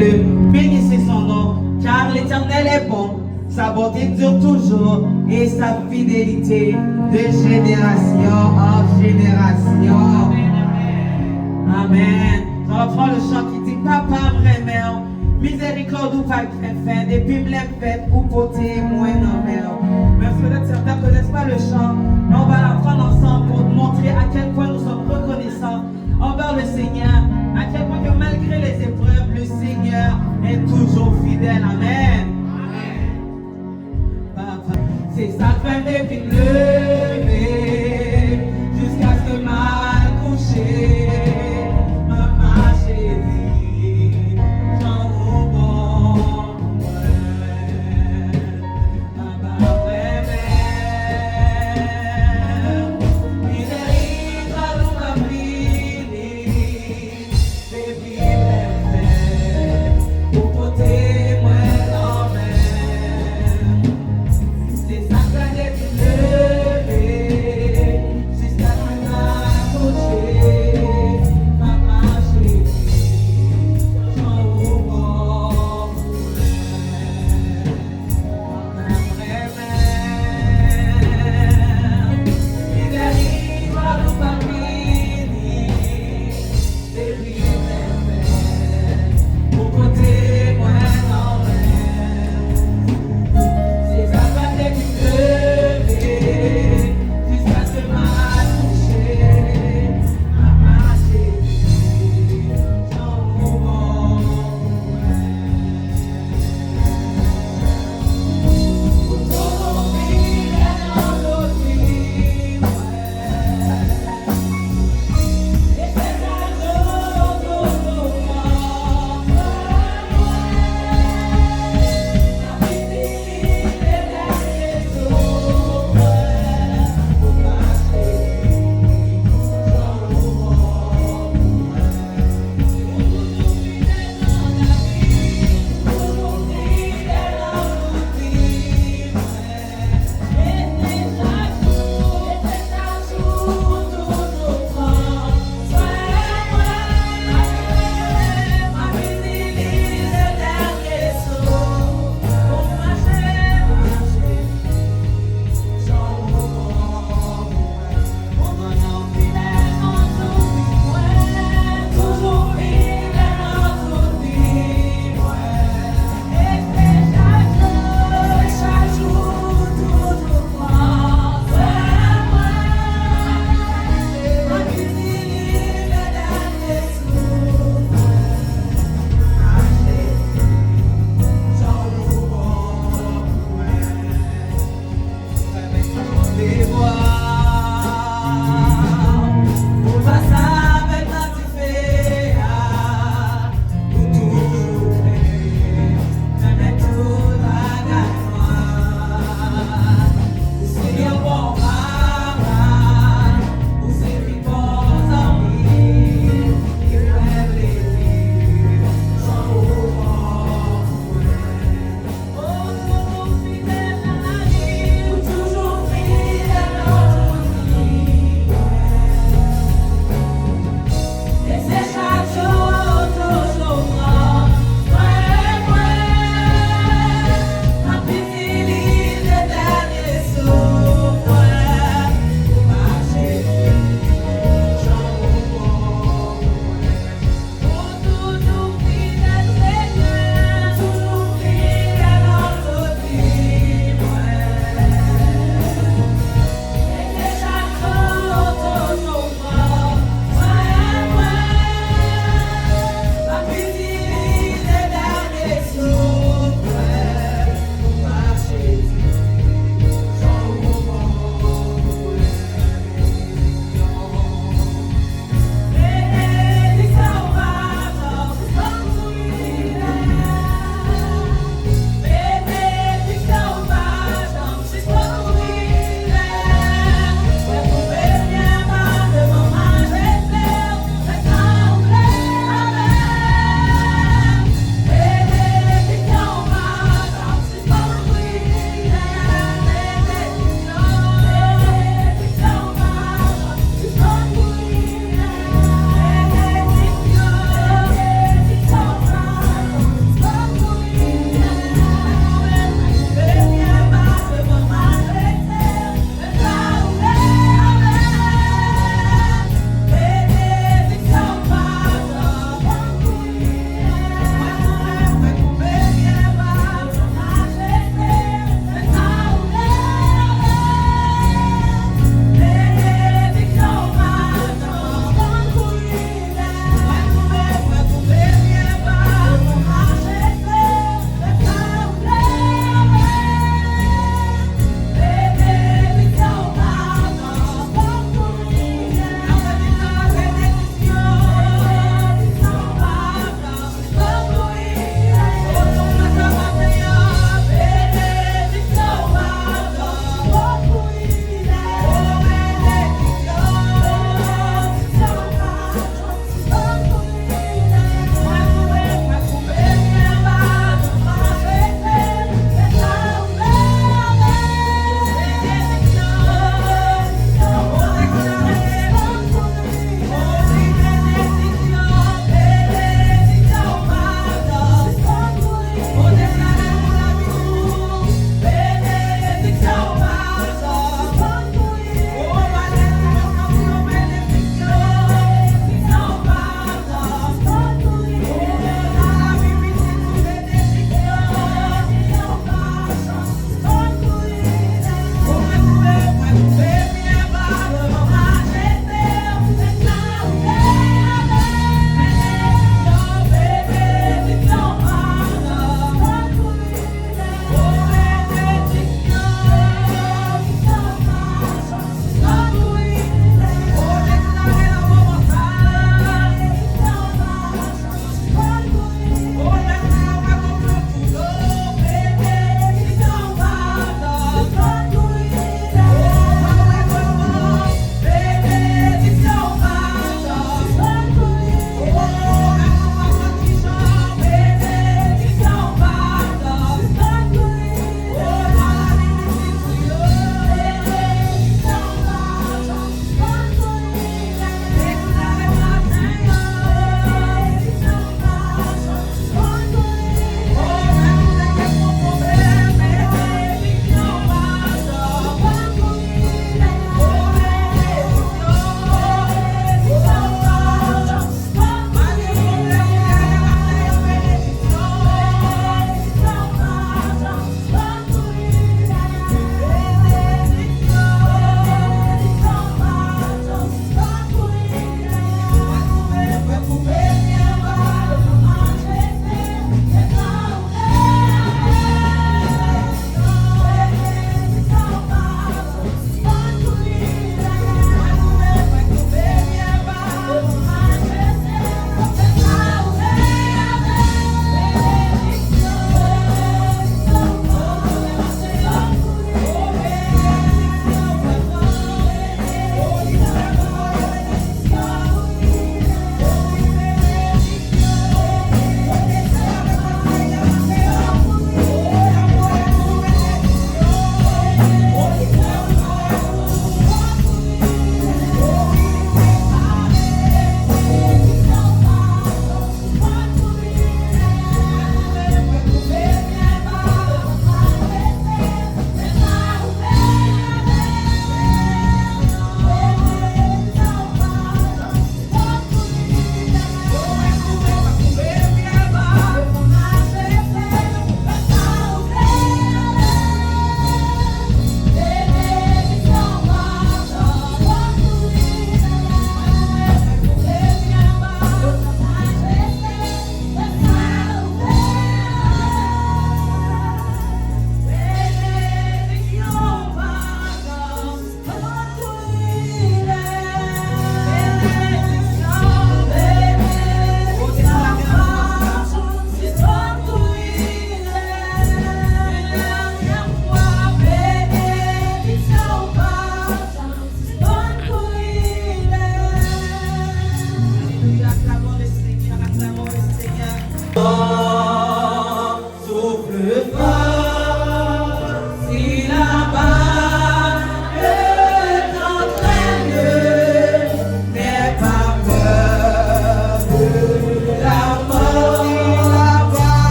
louez-le, bénissez son nom, car l'Éternel est bon, sa bonté dure toujours et sa fidélité de génération en génération. Amen. On reprend le chant qui dit Papa vraiment, miséricorde ou pas fin, depuis me l'ai fait ou porter moins en mer. Même si peut-être certains ne connaissent pas le chant, mais on va l'apprendre ensemble pour montrer à quel point nous sommes reconnaissants envers le Seigneur, à quel point que malgré les épreuves, le Seigneur est toujours fidèle. Amen. Papa, c'est sa fin depuis me lever, jusqu'à ce que mal couché. Pour porter moi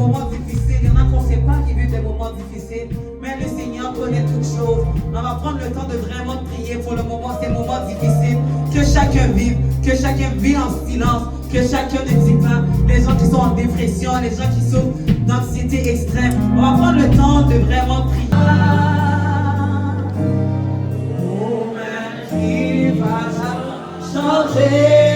moments difficiles. Il y en a qu'on ne sait pas qui vivent des moments difficiles. Mais le Seigneur connaît toutes choses. On va prendre le temps de vraiment prier pour le moment, ces moments difficiles. Que chacun vive, en silence. Que chacun ne dit pas. Les gens qui sont en dépression, les gens qui souffrent d'anxiété extrême. On va prendre le temps de vraiment prier. Oh, mais qui va changer?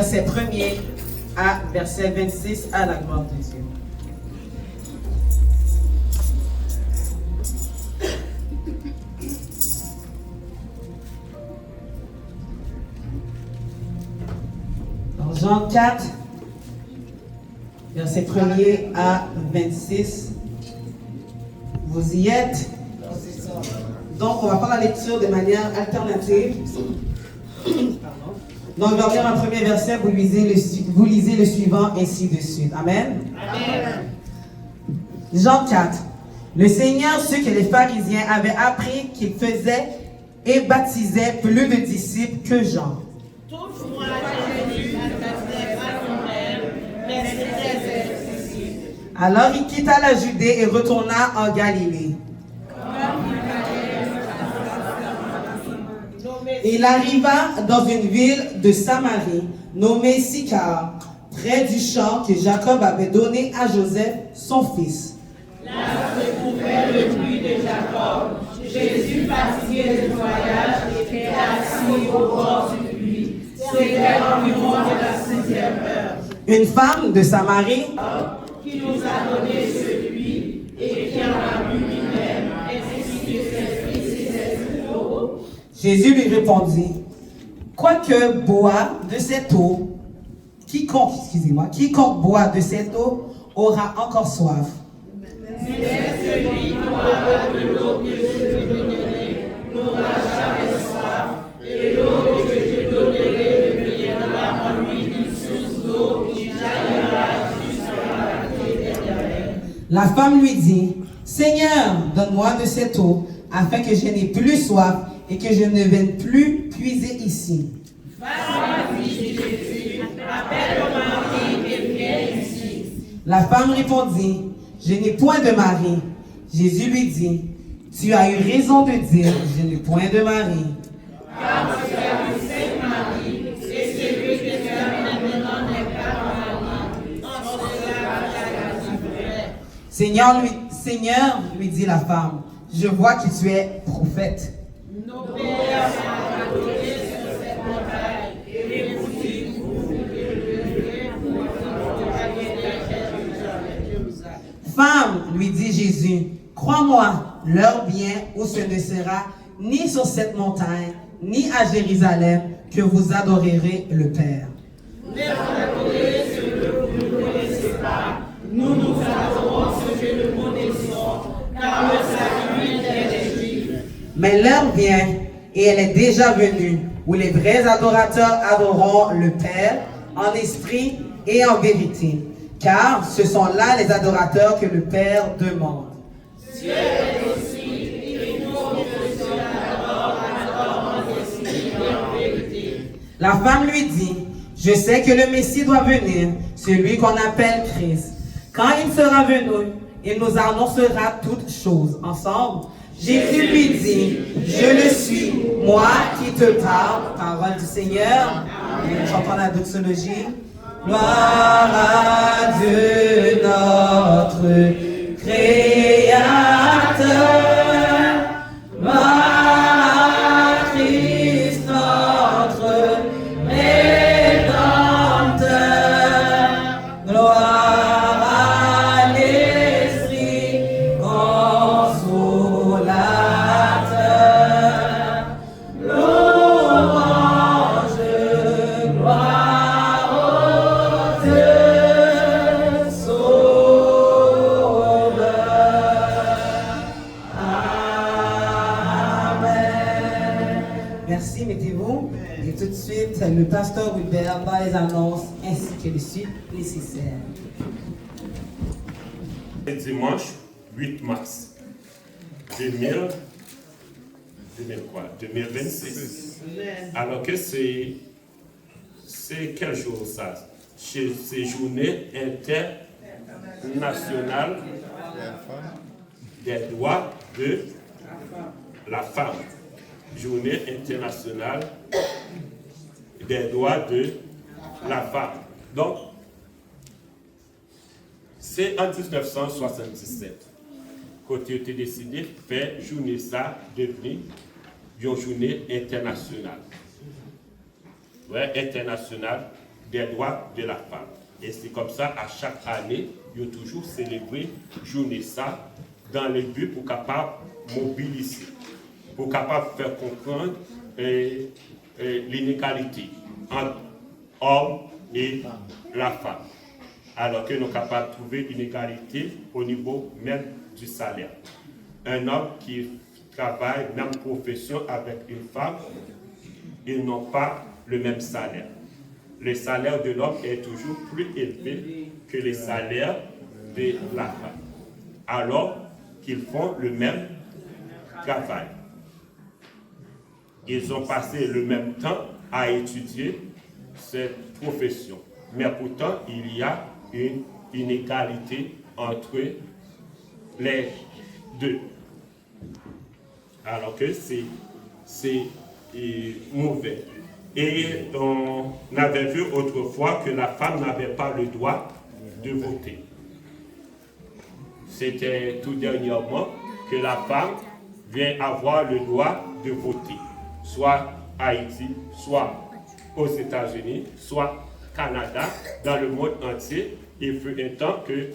verset 1er à verset 26 à la gloire de Dieu. Dans Jean 4, verset 1er à 26, vous y êtes. Donc, on va faire la lecture de manière alternative. Donc, je vais lire un premier verset, vous lisez le suivant ainsi de suite. Amen. Amen. Jean 4. Le Seigneur sut que les pharisiens avaient appris qu'il faisait et baptisait plus de disciples que Jean. Toutefois, Jésus ne baptisait pas son-même, mais ses disciples. Alors il quitta la Judée et retourna en Galilée. Il arriva dans une ville de Samarie, nommée Sychar, près du champ que Jacob avait donné à Joseph, son fils. Là se trouvait le puits de Jacob. Jésus, fatigué du voyage, était assis au bord du puits. C'était environ de la 6e heure. Une femme de Samarie qui nous a donné ce puits et qui en a bu lui-même, ainsi que ses fils et ses troupeaux. Jésus lui répondit, quoique boit de cette eau, quiconque boit de cette eau aura encore soif. Mais celui qui boira de l'eau que je lui donnerai n'aura jamais soif, et l'eau que je donnerai deviendra en lui une source d'eau qui jaillira jusqu'à la vie éternelle. La femme lui dit, Seigneur, donne-moi de cette eau, afin que je n'ai plus soif et que je ne vienne plus puiser ici. Va-y, dit Jésus, appelle ton mari et viens ici. La femme répondit, je n'ai point de mari. Jésus lui dit, tu as eu raison de dire, je n'ai point de mari. Car tu as eu 5 maris, et celui que tu as maintenant n'est pas ton mari. En cela, tu as dit vrai. Seigneur, lui dit la femme, je vois que tu es prophète. Nos pères sont adorés sur cette montagne, et les boutiques vous élevez pour Jérusalem. Femme, lui dit Jésus, crois-moi, l'heure vient où ce ne sera ni sur cette montagne, ni à Jérusalem que vous adorerez le Père. Mais vous adorez ce que vous ne connaissez pas. Nous adorons ce que nous connaissons, car le salut est des Juifs. Mais l'heure vient, et elle est déjà venue, où les vrais adorateurs adoreront le Père en esprit et en vérité. Car ce sont là les adorateurs que le Père demande. Dieu est aussi, et nous que adore en esprit et en vérité. La femme lui dit, je sais que le Messie doit venir, celui qu'on appelle Christ. Quand il sera venu, il nous annoncera toutes choses. Ensemble, Jésus lui dit, je le suis, moi qui te parle, parole du Seigneur. Chantons la doxologie. Gloire à Dieu notre Créateur, gloire à Christ notre Rédempteur, gloire à l'Esprit consolateur, louange, gloire. Merci, mettez-vous. Et tout de suite, le pasteur Wilbert va les annonces ainsi que les suites nécessaires. Dimanche 8 mars 2026. Alors que c'est quel jour ça? C'est journée internationale des droits de la femme. Journée internationale des droits de la femme. Donc, c'est en 1977 que tu as décidé de faire journée ça devenir une journée internationale. Ouais, internationale des droits de la femme. Et c'est comme ça, à chaque année, il y a toujours célébré journée ça dans le but pour capable mobiliser, pour capable faire comprendre l'inégalité entre l'homme et la femme. Alors que nous sommes capables de trouver une égalité au niveau même du salaire. Un homme qui travaille même profession avec une femme, ils n'ont pas le même salaire. Le salaire de l'homme est toujours plus élevé que le salaire de la femme, alors qu'ils font le même travail. Ils ont passé le même temps à étudier cette profession. Mais pourtant, il y a une inégalité entre les deux. Alors que c'est mauvais. Et on avait vu autrefois que la femme n'avait pas le droit de voter. C'était tout dernièrement que la femme vient avoir le droit de voter, soit à Haïti, soit aux États-Unis, soit au Canada, dans le monde entier. Il fut un temps que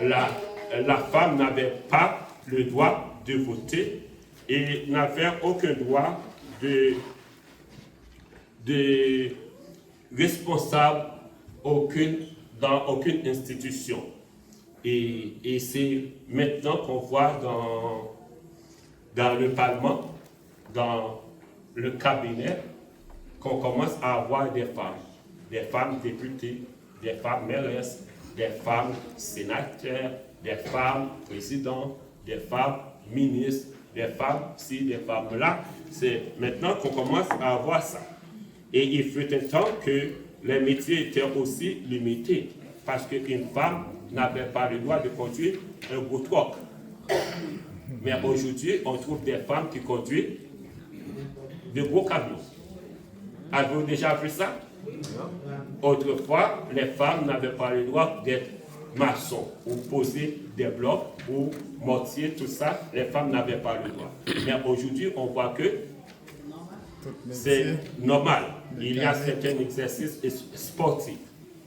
la femme n'avait pas le droit de voter et n'avait aucun droit de responsable dans aucune institution. Et c'est maintenant qu'on voit dans le Parlement, dans le cabinet, qu'on commence à avoir des femmes députées, des femmes mairesses, des femmes sénateurs, des femmes présidents, des femmes ministres, des femmes ci, des femmes là. C'est maintenant qu'on commence à avoir ça. Et il fut un temps que les métiers étaient aussi limités, parce qu'une femme n'avait pas le droit de conduire un gros truck. Mais aujourd'hui, on trouve des femmes qui conduisent de gros camions. Avez-vous déjà vu ça? Autrefois, les femmes n'avaient pas le droit d'être maçons ou poser des blocs ou mortier, tout ça. Les femmes n'avaient pas le droit. Mais aujourd'hui, on voit que c'est normal. Il y a certains exercices sportifs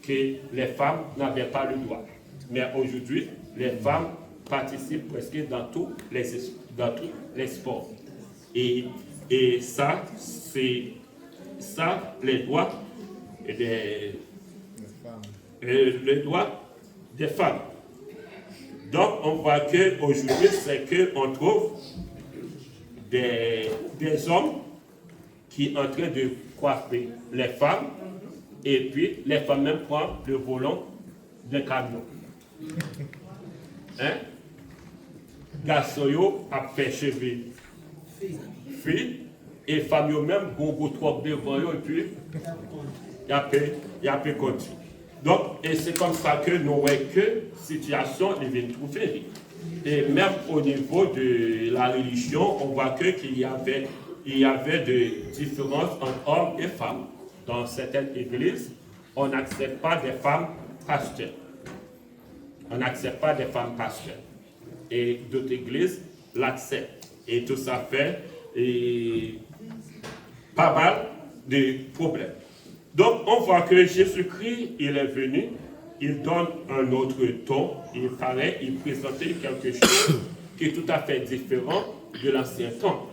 que les femmes n'avaient pas le droit. Mais aujourd'hui, les femmes participent presque dans tous les sports. Et ça, c'est ça, les droits des femmes. Donc, on voit qu'aujourd'hui, c'est qu'on trouve des hommes qui sont en train de coiffer les femmes, et puis les femmes même prennent le volant d'un camion. Hein? Garçon a fait cheveux filles, et femmes yo même gongo trop devant eux, et puis il y a peu continuer. Donc, et c'est comme ça que nous voyons que situation devient trouver. Et même au niveau de la religion, on voit qu'il y avait de différences entre hommes et femmes. Dans certaines églises, on n'accepte pas des femmes pasteurs. On n'accepte pas des femmes pasteurs. Et d'autres églises l'acceptent. Et tout ça fait pas mal de problèmes. Donc, on voit que Jésus-Christ, il est venu, il donne un autre ton, il présentait quelque chose qui est tout à fait différent de l'ancien temps.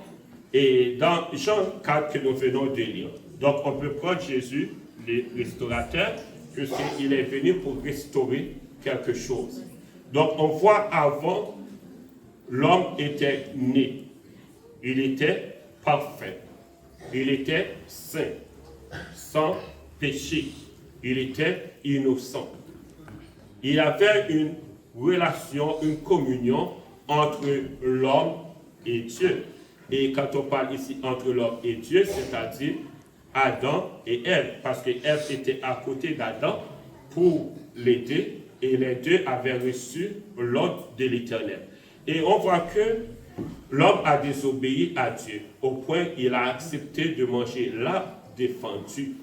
Et dans Jean 4 que nous venons de lire, donc on peut prendre Jésus, le restaurateur, puisqu'il est venu pour restaurer quelque chose. Donc, on voit avant, l'homme était né, il était parfait, il était saint, sans péché, il était innocent. Il y avait une relation, une communion entre l'homme et Dieu. Et quand on parle ici entre l'homme et Dieu, c'est-à-dire Adam et Ève, parce que Ève était à côté d'Adam pour l'aider, et les deux avaient reçu l'ordre de l'Éternel. Et on voit que l'homme a désobéi à Dieu, au point qu'il a accepté de manger l'arbre défendu.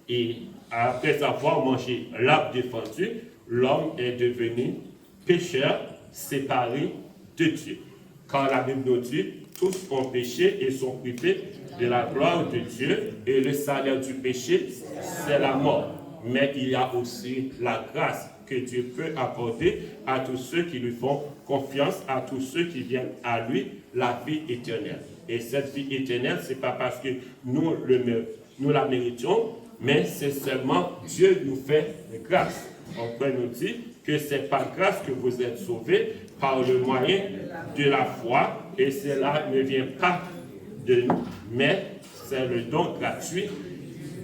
Et après avoir mangé l'arbre défendu, l'homme est devenu pécheur, séparé de Dieu. Car la Bible nous dit, tous ont péché et sont privés de la gloire de Dieu, et le salaire du péché, c'est la mort. mais il y a aussi la grâce que Dieu peut accorder à tous ceux qui lui font confiance, à tous ceux qui viennent à lui, la vie éternelle. Et cette vie éternelle, ce n'est pas parce que nous la méritons, mais c'est seulement Dieu nous fait grâce. On peut nous dire que c'est par grâce que vous êtes sauvés par le moyen de la foi, et cela ne vient pas de nous, mais c'est le don gratuit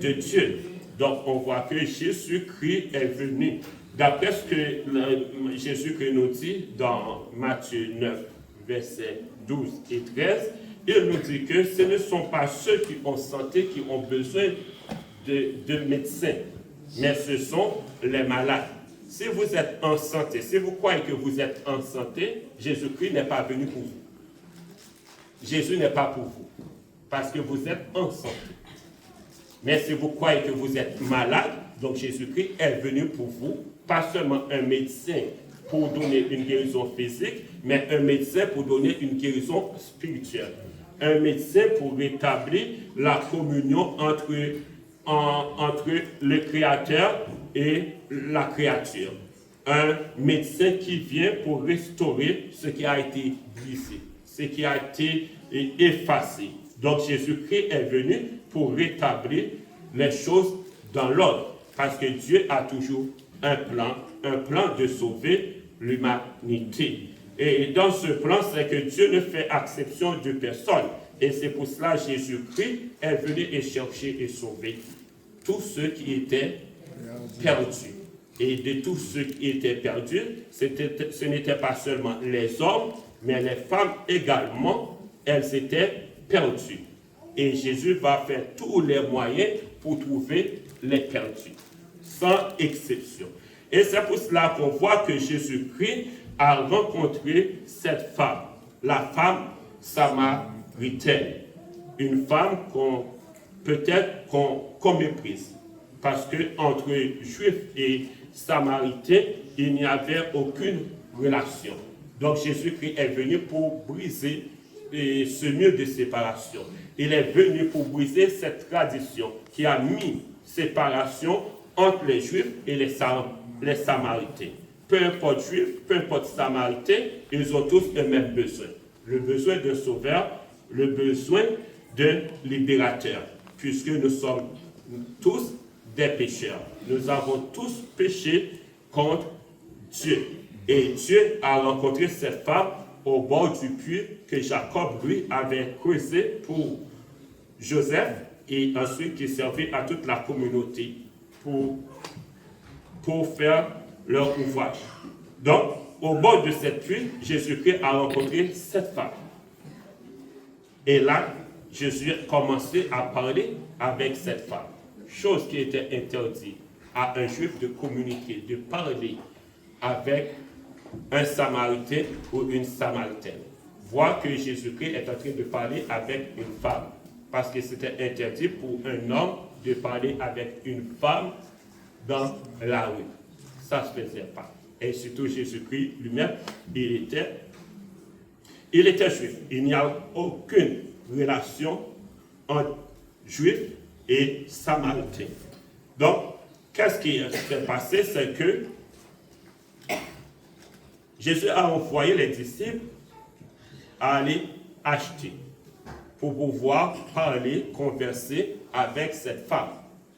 de Dieu. Donc on voit que Jésus-Christ est venu. D'après ce que Jésus-Christ nous dit dans Matthieu 9, versets 12 et 13, il nous dit que ce ne sont pas ceux qui ont santé qui ont besoin de médecins, mais ce sont les malades. Si vous êtes en santé, si vous croyez que vous êtes en santé, Jésus-Christ n'est pas venu pour vous. Jésus n'est pas pour vous, parce que vous êtes en santé. Mais si vous croyez que vous êtes malade, donc Jésus-Christ est venu pour vous, pas seulement un médecin pour donner une guérison physique, mais un médecin pour donner une guérison spirituelle. Un médecin pour rétablir la communion entre le Créateur et la créature. Un médecin qui vient pour restaurer ce qui a été brisé, ce qui a été effacé. Donc Jésus-Christ est venu pour rétablir les choses dans l'ordre, parce que Dieu a toujours un plan de sauver l'humanité. Et dans ce plan, c'est que Dieu ne fait exception de personne. Et c'est pour cela que Jésus-Christ est venu et chercher et sauver tous ceux qui étaient perdus. Et de tous ceux qui étaient perdus, ce n'était pas seulement les hommes, mais les femmes également, elles étaient perdues. Et Jésus va faire tous les moyens pour trouver les perdus, sans exception. Et c'est pour cela qu'on voit que Jésus-Christ a rencontré cette femme, la femme samaritaine. Une femme qu'on méprise. Parce qu'entre Juifs et Samaritains, il n'y avait aucune relation. Donc Jésus-Christ est venu pour briser ce mur de séparation. Il est venu pour briser cette tradition qui a mis séparation entre les Juifs et les Samaritains. Peu importe Juifs, peu importe Samaritains, ils ont tous le même besoin. Le besoin d'un sauveur, le besoin d'un libérateur. Puisque nous sommes tous des pécheurs. Nous avons tous péché contre Dieu. Et Dieu a rencontré cette femme au bord du puits que Jacob, lui, avait creusé pour Joseph et ensuite qui servait à toute la communauté pour faire leur ouvrage. Donc, au bord de cette puits, Jésus-Christ a rencontré cette femme. Et là, Jésus a commencé à parler avec cette femme. Chose qui était interdite à un juif de communiquer, de parler avec un samaritain ou une samaritaine. Voir que Jésus-Christ est en train de parler avec une femme. Parce que c'était interdit pour un homme de parler avec une femme dans la rue. Ça ne se faisait pas. Et surtout Jésus-Christ lui-même, il était juif. Il n'y a aucune relation entre juifs et samaritains. Donc, qu'est-ce qui s'est passé? C'est que Jésus a envoyé les disciples à aller acheter pour pouvoir parler, converser avec cette femme.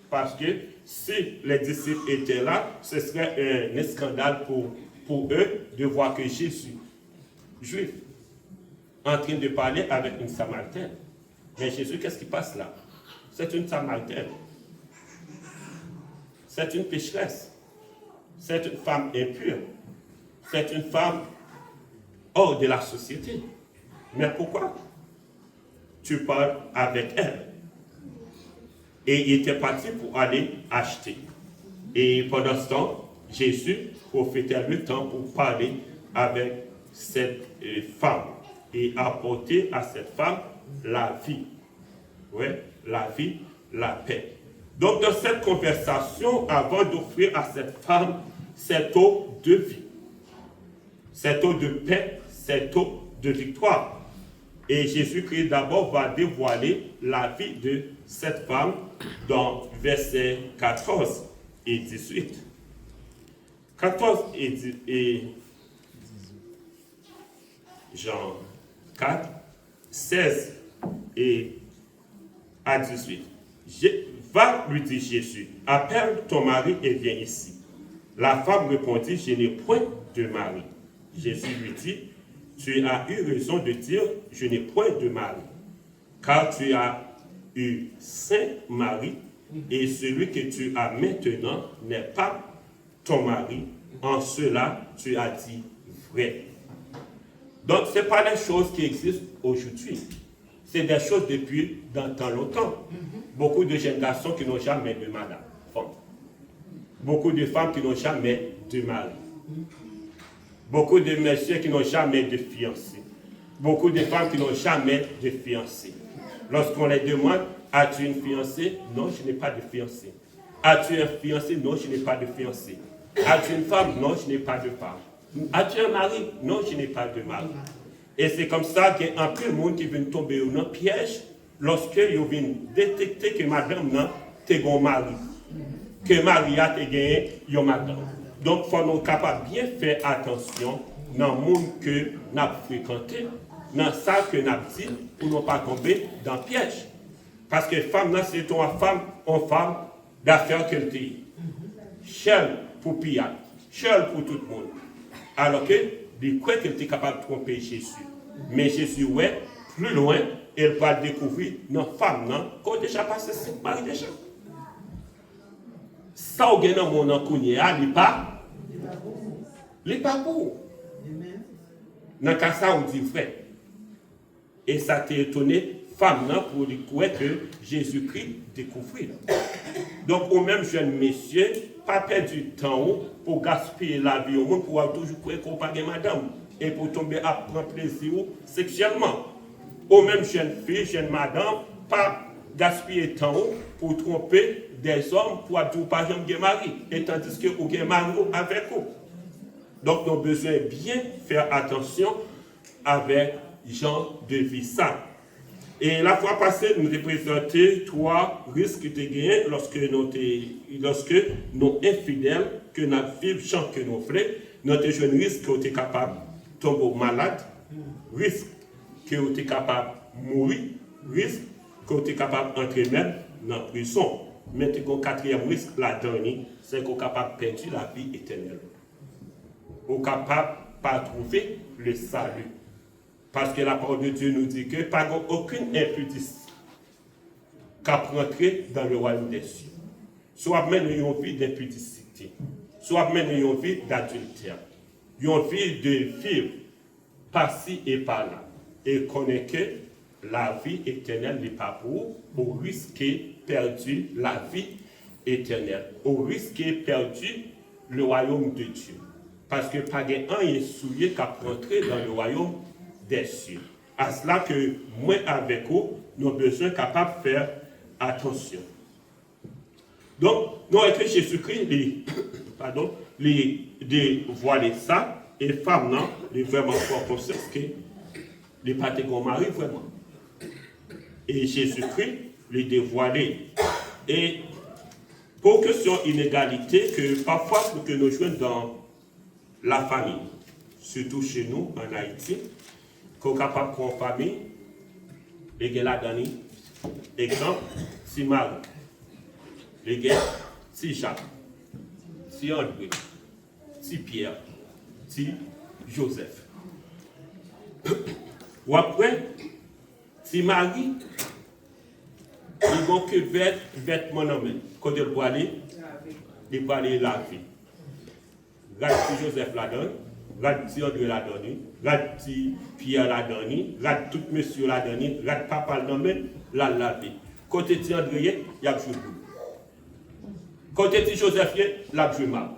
Parce que si les disciples étaient là, ce serait un scandale pour eux de voir que Jésus, juif, en train de parler avec une samaritaine. Mais Jésus, qu'est-ce qui passe là? C'est une samaritaine. C'est une pécheresse. C'est une femme impure. C'est une femme hors de la société. Mais pourquoi tu parles avec elle? Et il était parti pour aller acheter. Et pendant ce temps, Jésus profitait le temps pour parler avec cette femme et apporter à cette femme la vie. Oui, la vie, la paix. Donc dans cette conversation, avant d'offrir à cette femme cette eau de vie, cette eau de paix, cette eau de victoire. Et Jésus-Christ d'abord va dévoiler la vie de cette femme dans verset 14. et 18. 14 et Jean 4, 16 et à 18. Va, lui dit Jésus, appelle ton mari et viens ici. La femme répondit, je n'ai point de mari. Jésus lui dit, tu as eu raison de dire, je n'ai point de mari, car tu as eu 5 maris, et celui que tu as maintenant n'est pas ton mari. En cela, tu as dit vrai. Donc, ce n'est pas les choses qui existent aujourd'hui. C'est des choses depuis dans longtemps. Beaucoup de jeunes garçons qui n'ont jamais de madame. Beaucoup de femmes qui n'ont jamais de mari. Beaucoup de messieurs qui n'ont jamais de fiancé. Beaucoup de femmes qui n'ont jamais de fiancé. Lorsqu'on les demande, as-tu une fiancée? Non, je n'ai pas de fiancée. As-tu un fiancé? Non, je n'ai pas de fiancé. As-tu une femme? Non, je n'ai pas de femme. As-tu un mari? Non, je n'ai pas de mari. Et c'est comme ça qu'il y a un peu de monde qui vient tomber dans un piège lorsque ils viennent détecter que madame n'a pas un mari. Que Maria a gagné un madame. Donc, il faut nous capables bien faire attention dans le monde que nous avons fréquenté, dans ça que nous avons dit, pour ne pas tomber dans le piège. Parce que femme, c'est une femme d'affaires qu'elle dit. Chère pour Pierre, chère pour tout le monde. Alors que, il croit qu'elle était capable de tromper Jésus. Mais Jésus, ouais, plus loin, elle va découvrir une femme, qu'on a déjà passé 5 maris déjà. Ça, on gagne dans mon encounye, il n'est pas pour. Dans le cas ça, on dit vrai. Et ça t'a étonné, femme, pour lui croire que Jésus-Christ découvrir. Donc, au même jeune monsieur, pas perdre du temps pour gaspiller la vie au monde, pour toujours croire qu'on pas de madame, et pour tomber à prendre plaisir sexuellement. Au même jeune fille, jeune madame, pas gaspiller de temps pour tromper des hommes pour ne pas jamais mari, et tandis que vous avez mari avec vous. Donc, nous avons besoin de bien faire attention avec genre de vie ça. Et la fois passée, nous avons présenté 3 risques de gagner lorsque nous infidèles, que nous vivons sans que nous voulons, nous avons un risque que nous sommes capables de tomber malade, risque que nous sommes capables de mourir, risque que nous sommes capables d'entrer même dans la prison. Maintenant, le 4e risque, la dernière, c'est qu'on est capable de perdre la vie éternelle. On est capable de ne pas trouver le salut. Parce que la parole de Dieu nous dit que pas aucune impudice qu'à rentrer dans le royaume des cieux. Soit même une vie d'impudicité, soit même une vie d'adultère, une vie de vivre par-ci et par-là. Et connaît que la vie éternelle n'est pas pour, au risque perdu la vie éternelle, au risque perdu le royaume de Dieu. Parce que pas un est souillé qu'à rentrer dans le royaume des cieux. À cela que moi avec vous, nous avons besoin capables de faire attention. Donc, nous avons écrit Jésus-Christ, les dévoiler ça, et femmes, non, les vraiment fort conscients que les pas de mari vraiment. Et Jésus-Christ, les dévoiler. Et pour que sur une égalité, que parfois, pour que nous jouions dans la famille, surtout chez nous, en Haïti, qu'on est capable de prendre famille, les gars là donné, exemple, si Marie, les gars, si Jacques, si André, si Pierre, si Joseph. Ou après, si Marie, ils vont que vêtements en main. Quand elle va aller, il va aller laver. Regarde si Joseph la donne, regarde si André la donne, regarde si Pierre la donne, regarde tout monsieur la donne, regarde papa la donne, la laver. Côté de André, il y a joué boule. Côté de Joseph, il a joué mal.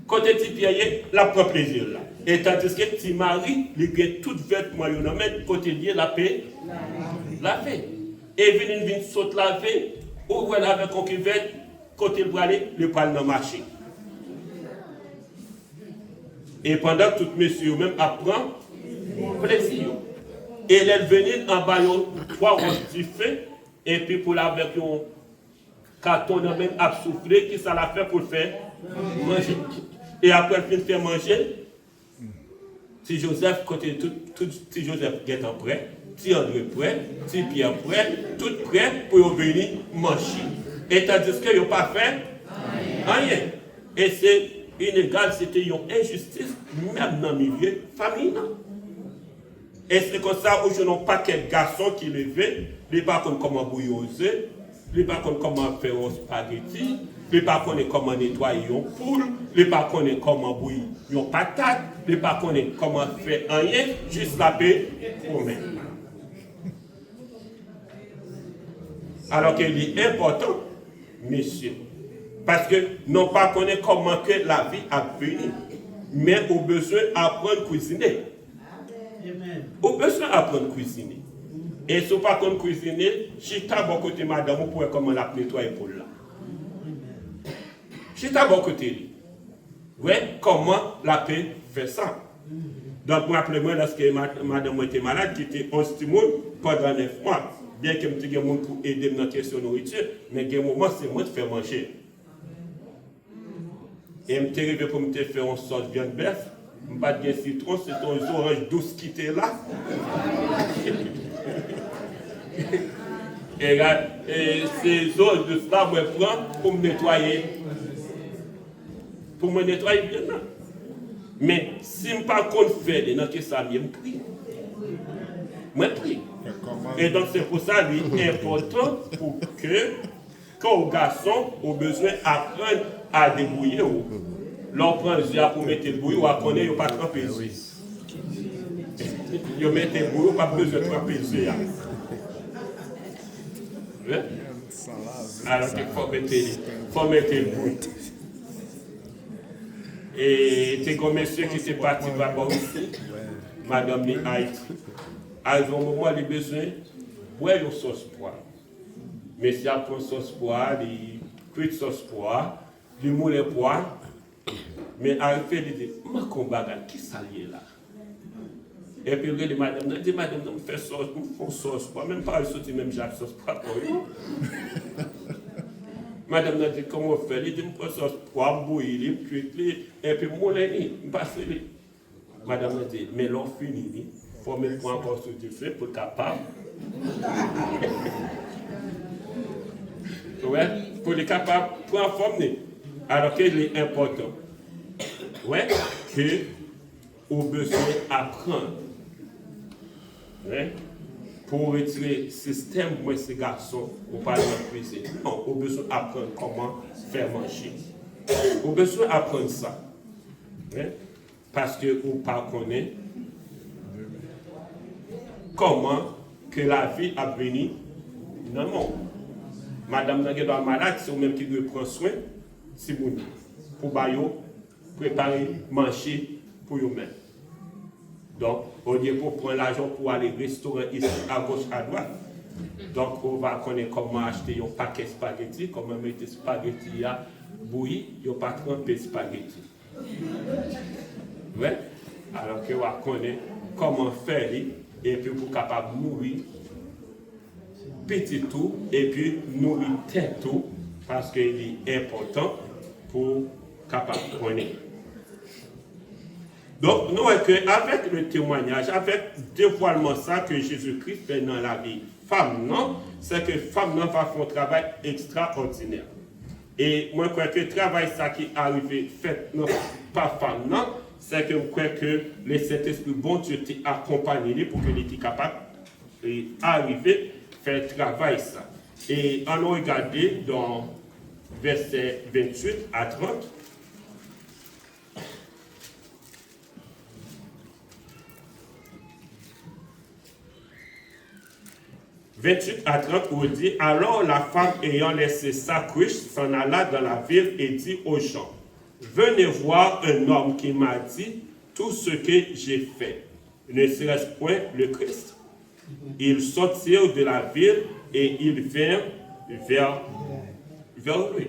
Côté de Pierre, il a pris plaisir là. Et tandis que si Marie, il a tout vêtement en main, côté de la paix, laver. Et vient sauter laver, ou elle avec un cuvette, côté le aller, le poil dans marché. Et pendant que tout monsieur même apprend plaisir. Et elle venait en bas 3 roches du feu, et puis pour la avec Car ton homme même a soufflé, qui ça l'a fait pour le faire? Manger. Et après, il fait manger. Si Joseph, côté tout si Joseph est en prêt, si André prêt, si Pierre prêt, tout prêt pour venir manger. Et tandis qu'ils n'ont pas fait rien. Et c'est inégal, c'était une injustice, même dans le milieu familial. Et c'est comme ça où je n'ai pas quel garçon qui levé, il ne pas comment bouilloser, il ne pas comment faire un spaghetti, il ne pas comment nettoyer une poule, il ne pas comment bouillir une patate, il ne pas comment faire rien, juste la paix pour même. Alors qu'il est important, messieurs, parce que non pas connaître comment que la vie a venu, mais au besoin d'apprendre à cuisiner. Au besoin d'apprendre à cuisiner. Et si vous ne pouvez pas cuisiner, si tu as bon côté madame, vous pouvez comment la nettoyer pour là. Si tu as bon côté, ouais, comment la paix fait ça? Donc, moi, après-moi, lorsque madame était malade, qui était 11 mois pendant 9 mois, bien que je me monde pour aider dans la question de nourriture, mais il y a un moment, c'est moi qui fais manger. Et je me suis arrivé pour me faire une sauce de viande bœuf. Je ne de citron, c'est un orange douce qui était là. Et ces oranges douces là, je prends pour me nettoyer. Pour me nettoyer bien. Mais si je ne pas faire des notes, ça me prie. Je prie. Et donc c'est pour ça qu'il est important pour que quand les garçons ont besoin d'apprendre à débrouiller. L'on prend le jus pour mettre le bouillon, on connaît, il n'y a pas de tremper. Il met le bouillon, pas besoin de tremper le jus. Alors qu'il faut mettre le bouillon. Et c'est comme monsieur qui s'est parti là-bas aussi, madame de Haïti. À un moment, il a besoin de boire une sauce poire. Mais si elle prend sauce poire, il cuit sauce poire, il moule poire. Mais à fait, il dit, ma combat, qui s'allie là? Et puis il dit, madame, me fait sauce, me font sauce poire, même pas sortir même Jacques sauce poire pour lui. Madame a dit, comment on fait? Il dit, me fait sauce poire, bouillir, il cuit, et puis moule, il passe. Madame a dit, mais l'on finit, il faut mettre encore sur du feu pour être capable. Ouais, pour être capable de prendre forme. Alors qu'il est important. Ouais, que au besoin d'apprendre. Ouais, pour retirer le système de ces garçons, ou pas de cuisine. Non, au besoin d'apprendre comment faire manger. Au besoin d'apprendre ça. Ouais, parce que vous ne connaissez pas comment que la vie a venu dans le monde. Madame Nagé est malade, c'est vous-même qui doit prendre soin, c'est vous. Pour préparer, manger pour vous-même. Donc, au lieu pour prendre l'argent pour aller au restaurant ici, à gauche, à droite. Donc, on va connaître comment acheter un paquet de spaghettis, comment mettre des spaghettis à bouillir, il n'y a pas trempé de spaghettis. Ouais? Alors qu'on va connaître comment faire, et puis pour capable de nourrir petit tout, et puis nourrir tête tout, parce qu'il est important pour capable de connaître. Donc, nous voyons qu'avec le témoignage, avec le dévoilement ça que Jésus-Christ fait dans la vie femme, non, c'est que femme non va faire un travail extraordinaire. Et moi, je crois que le travail ça qui est arrivé fait non, par femme, non, c'est que je crois que le Saint-Esprit, bon Dieu, t'a accompagné pour qu'il était capable d'arriver à faire le travail ça. Et allons regarder dans verset 28 à 30. 28 à 30, où il dit, alors la femme ayant laissé sa cruche s'en alla dans la ville et dit aux gens, venez voir un homme qui m'a dit tout ce que j'ai fait. Ne serait-ce point le Christ? Ils sortirent de la ville et ils vinrent vers lui.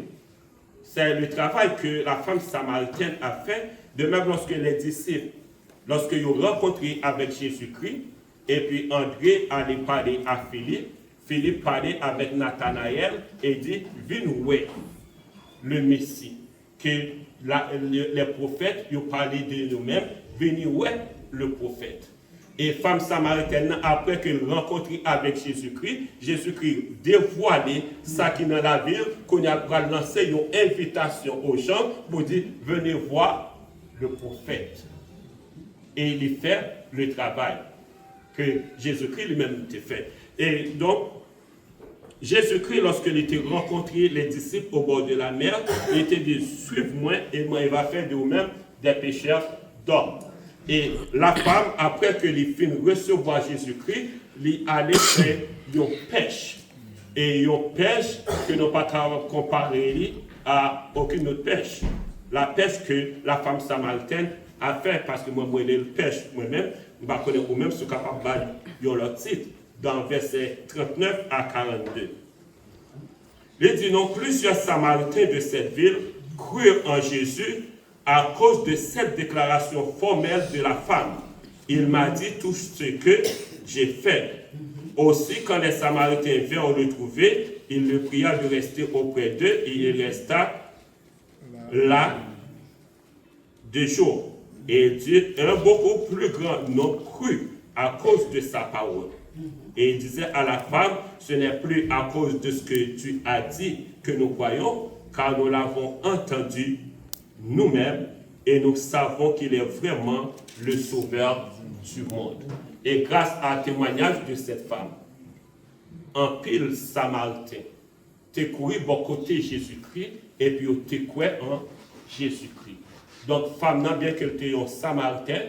C'est le travail que la femme samaritaine a fait, de même lorsque les disciples, lorsqu'ils ont rencontré avec Jésus-Christ, et puis André allait parler à Philippe, Philippe parlait avec Nathanaël et dit, viens ouais, le Messie, que les prophètes, ils parlaient de nous-mêmes, venez ouais, le prophète. Et femme samaritaine, après qu'elle rencontre avec Jésus-Christ, Jésus-Christ dévoilé ça qui est dans la ville, qu'on a lancé une invitation aux gens pour dire, venez voir le prophète. Et il fait le travail que Jésus-Christ lui-même a fait. Et donc, Jésus-Christ, lorsqu'il était rencontré les disciples au bord de la mer, il était dit, suivez-moi et moi, il va faire de vous-même des pêcheurs d'hommes. Et la femme, après que les filles recevoir Jésus-Christ, il allait faire une pêche. Et une pêche que nous ne pas comparer à aucune autre pêche. La pêche que la femme samaritaine a fait, parce que moi, je pêche moi-même, je ne connais pas même ce capable de leur titre, dans verset 39 à 42. Il dit non, plusieurs Samaritains de cette ville crurent en Jésus à cause de cette déclaration formelle de la femme. Il m'a dit tout ce que j'ai fait. Aussi, quand les Samaritains vinrent le trouver, il le pria de rester auprès d'eux et il resta là 2 jours. Et Dieu, un beaucoup plus grand nombre crut à cause de sa parole. Et il disait à la femme, ce n'est plus à cause de ce que tu as dit que nous croyons, car nous l'avons entendu nous-mêmes et nous savons qu'il est vraiment le sauveur du monde. Et grâce à un témoignage de cette femme, un pile samaritain, tu couru bon côté Jésus-Christ et puis tu crois en Jésus-Christ. Donc, femme, bien qu'elle était un samaritain,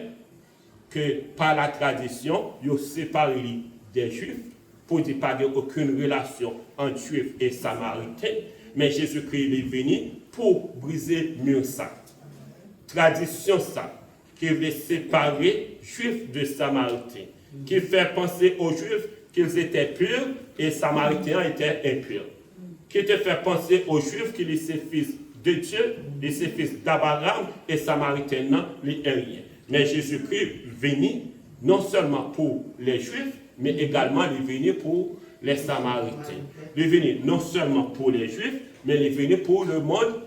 que par la tradition, ils séparé des Juifs pour ne pas avoir aucune relation entre Juifs et Samaritains, mais Jésus-Christ est venu pour briser mieux ça. Tradition ça, qui veut séparer Juifs de Samaritains, qui fait penser aux Juifs qu'ils étaient purs et Samaritains étaient impurs, qui te fait penser aux Juifs qu'ils étaient fils de Dieu, ils étaient fils d'Abraham et Samaritains non, les rien. Mais Jésus-Christ est venu non seulement pour les Juifs, mais également il est venu pour les Samaritains. Il est venu non seulement pour les Juifs, mais il est venu pour le monde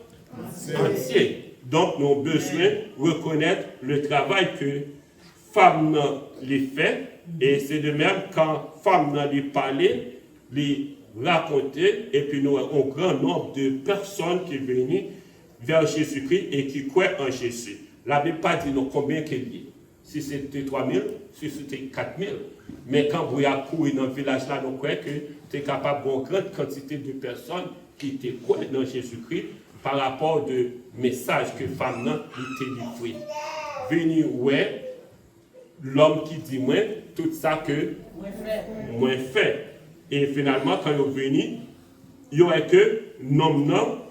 entier. Donc, nous avons besoin de reconnaître le travail que femme les fait. Et c'est de même quand femme les parlait, les racontait, et puis nous avons un grand nombre de personnes qui viennent vers Jésus-Christ et qui croient en Jésus. La Bible pas dit nous combien qu'il y a. Si c'était 3000, si c'était 4000. Mais quand vous avez couru dans le village là, nous croyons que tu es capable d'une grande quantité de personnes qui te croient dans Jésus-Christ par rapport au message que femme n'a été livré. Venir ouais, l'homme qui dit moi, tout ça que moi fait. Et finalement, quand il est venu, il y aurait que non,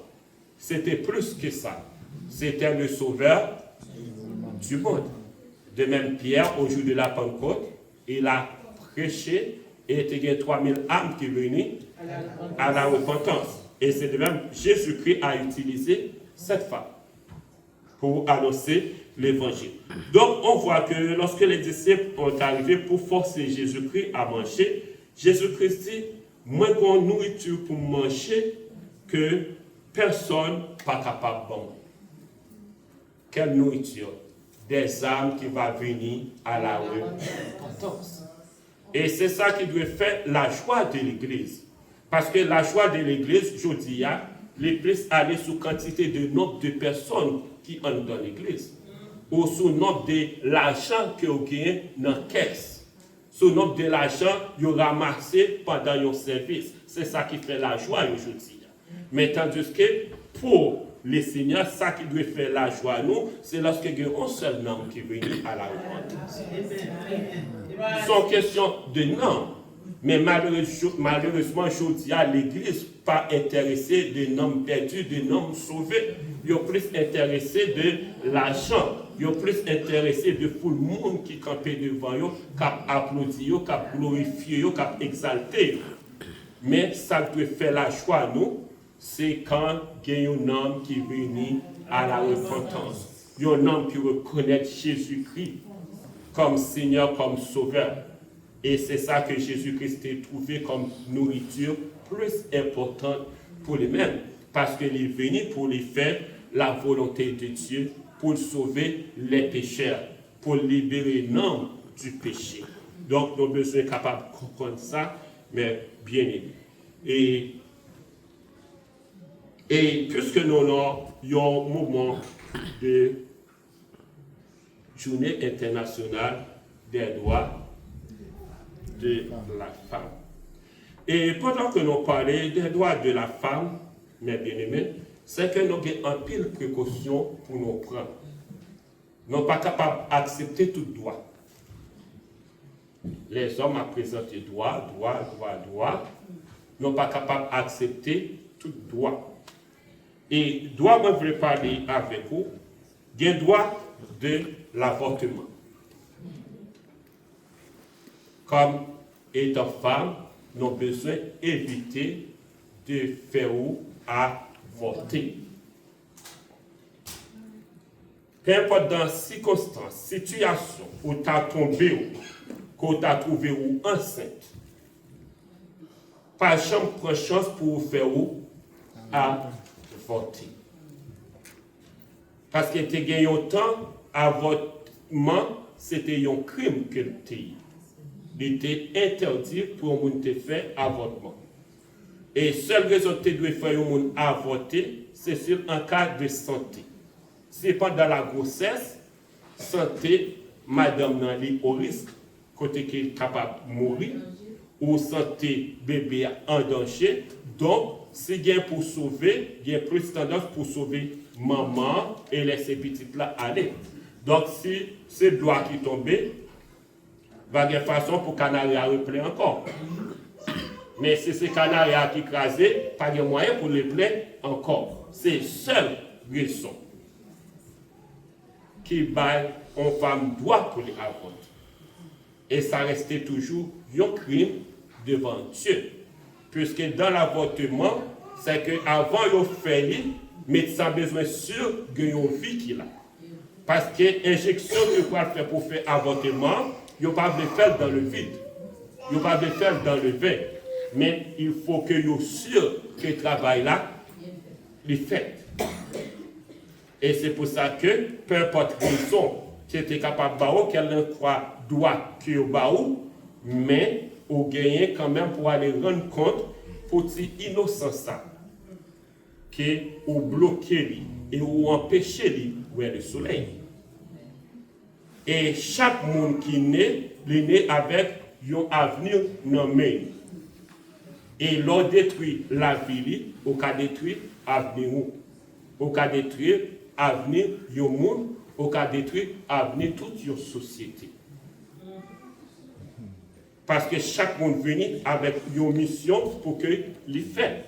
c'était plus que ça. C'était le sauveur du monde. De même, Pierre, au jour de la Pentecôte, il a prêché et il y a 3000 âmes qui venaient à la repentance. Et c'est de même, Jésus-Christ a utilisé cette femme pour annoncer l'évangile. Donc, on voit que lorsque les disciples sont arrivés pour forcer Jésus-Christ à manger, Jésus-Christ dit, moins qu'on nourriture pour manger que personne pas capable de bon. Quelle nourriture? Des âmes qui vont venir à la repentance. Et c'est ça qui doit faire la joie de l'Église. Parce que la joie de l'Église, je dis, les plus aller sous quantité de nombre de personnes qui entrent dans l'Église. Ou sous nombre de l'argent que vous gagnez dans la caisse. Sous nombre de l'argent que vous ramassez pendant votre service. C'est ça qui fait la joie aujourd'hui. Mais tandis que pour les seigneurs, ça qui doit faire la joie à nous, c'est lorsque il y a un seul nom qui vient à la repentance. C'est une question de nom. Mais malheureusement, aujourd'hui, l'Église n'est pas intéressée des noms perdus, des noms sauvés. Ils sont plus intéressés de l'argent. Ils sont plus intéressés de tout le monde qui campait devant eux, qui applaudit, qui glorifie, qui exalté. Mais ça doit faire la joie à nous, c'est quand il y a un homme qui vient à la repentance. Il y a un homme qui reconnaît Jésus-Christ comme Seigneur, comme Sauveur. Et c'est ça que Jésus-Christ a trouvé comme nourriture plus importante pour lui-même. Parce qu'il est venu pour lui faire la volonté de Dieu, pour sauver les pécheurs, pour libérer l'homme du péché. Donc, nous avons besoin capables de comprendre ça, mais bien aimé. Et puisque nous avons un mouvement de journée internationale des droits de la femme. Et pendant que nous parlons des droits de la femme, mes bien-aimés, c'est que nous avons un pile de précautions pour nous prendre. Nous ne sommes pas capables d'accepter tout droit. Les hommes ont présenté droit. Nous ne sommes pas capables d'accepter tout droit. Et droit, moi, je veux parler avec vous, des droits de l'avortement. Comme étant femme, nous avons besoin d'éviter de faire avorter. Peu importe dans circonstances, situation où tu as tombé, où tu as trouvé ou enceinte, pas jamais prendre chance pour faire avorter. Parce que tu as gagné autant, avortement, c'était un crime que tu as. Il était interdit pour un te faire avortement. Et seule raison que tu dois faire un avorter, c'est sur un cas de santé. Si pendant la grossesse, santé, madame n'a au risque, côté qui est capable de mourir, ou santé bébé en danger, donc c'est bien pour sauver, il y a plus tendance pour sauver maman et laisser petites là aller. Donc si c'est doigt qui tombe, va y avoir façon pour canaria replaire encore. Mais si c'est canaria qui crasé, pas de moyen pour le plaire encore. C'est seule raison qui baille en femme droit pour les avorter. Et ça restait toujours un crime devant Dieu. Puisque dans l'avortement, c'est qu'avant de faire, le médecin a besoin sûr qu'il y a une vie qu'il a. Parce que l'injection que vous faire pour faire avortement, il ne pas le faire dans le vide. Il ne pas le faire dans le vin. Mais il faut que vous soyez sûr que le travail là, est fait. Et c'est pour ça que, peu importe raison, qui était capable de faire, qu'elle croit droit que vous mais vous gagnez quand même pour aller rendre compte pour cette innocence que vous bloquez et vous empêchez vers le soleil. Et chaque monde qui naît, il est né avec un avenir nommé. Et l'on détruit la vie, au cas détruire l'avenir. Au cas détruire l'avenir du monde, au cas détruire l'avenir de toute une société. Parce que chaque monde vient avec une mission pour qu'il le fasse.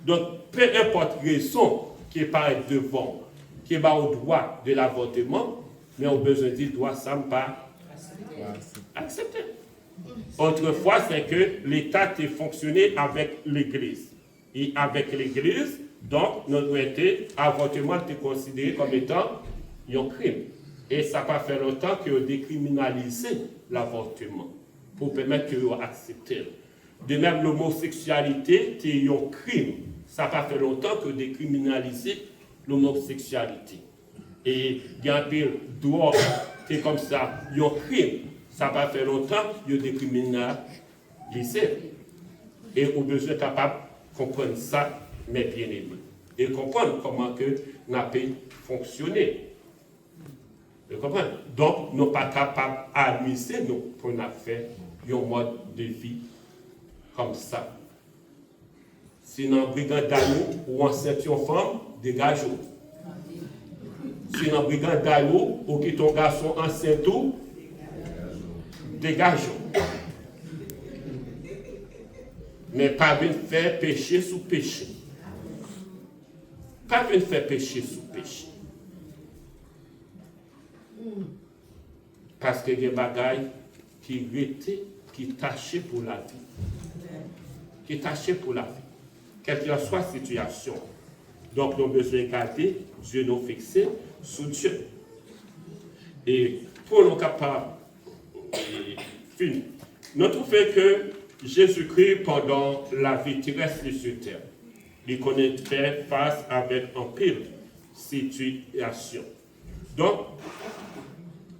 Donc, peu importe raison qui paraît devant, qui est au droit de l'avortement, mais on a besoin de dire droit, ça ne pas accepter. Autrefois, c'est que l'État a fonctionné avec l'Église. Et avec l'Église, donc, notre avortement était considéré comme étant un crime. Et ça n'a pas fait longtemps qu'on a décriminalisé l'avortement pour permettre que vous acceptez. De même, l'homosexualité est un crime. Ça n'a pas fait longtemps qu'on a décriminalisé l'homosexualité. Et il y a un peu de drogue, c'est comme ça, il y a un crime. Ça n'a pas fait longtemps qu'on a décriminalisé. Et on a besoin capable de comprendre ça, mes bien-aimés. Et comprendre comment que n'a pas fonctionné. Vous comprenez? Donc, nous ne sommes pas capables d'admettre pour nous faire un mode de vie comme ça. Sinon, brigade d'amour ou enceinte une femme, dégage-vous. Sinon, brigade d'amour ou qui ton garçon enceinte, dégage-vous. Mais pas venir faire péché sous péché. Pas venir faire péché sous péché. Parce qu'il y a des bagailles qui étaient, qui tâchaient pour la vie. Qui tâchaient pour la vie. Quelle que soit la situation. Donc, nous avons besoin de garder Dieu nous fixer sur Dieu. Et pour nous capables de nous trouvons que Jésus-Christ, pendant la vie terrestre sur terre, il connaissait face avec un pile situation. Donc,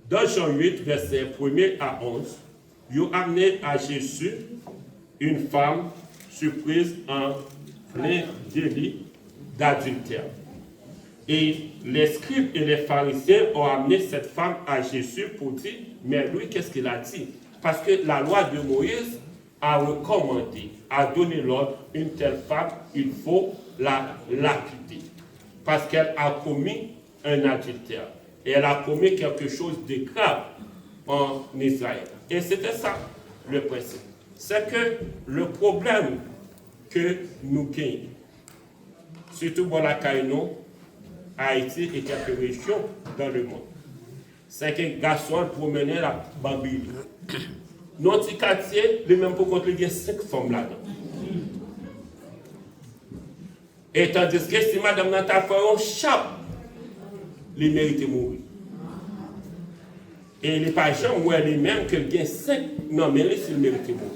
dans Jean 8, verset 1er à 11, il a amené à Jésus une femme surprise en plein délit d'adultère. Et les scribes et les pharisiens ont amené cette femme à Jésus pour dire, mais lui, qu'est-ce qu'il a dit? Parce que la loi de Moïse a recommandé, a donné l'ordre, une telle femme, il faut la lapider. Parce qu'elle a commis un adultère. Et elle a commis quelque chose de grave en Israël. Et c'était ça le principe. C'est que le problème que nous gagnons, surtout dans la Caïno, Haïti et quelques régions dans le monde, c'est que les garçons promenaient la Bambine. Notre quartier, les mêmes pour contre, il y a 5 femmes là-dedans. Et tandis que si madame n'a pas fait un chape, il mérite de mourir. Et les pages, moi, les mêmes que il y a 5, non, mais il mérite de mourir.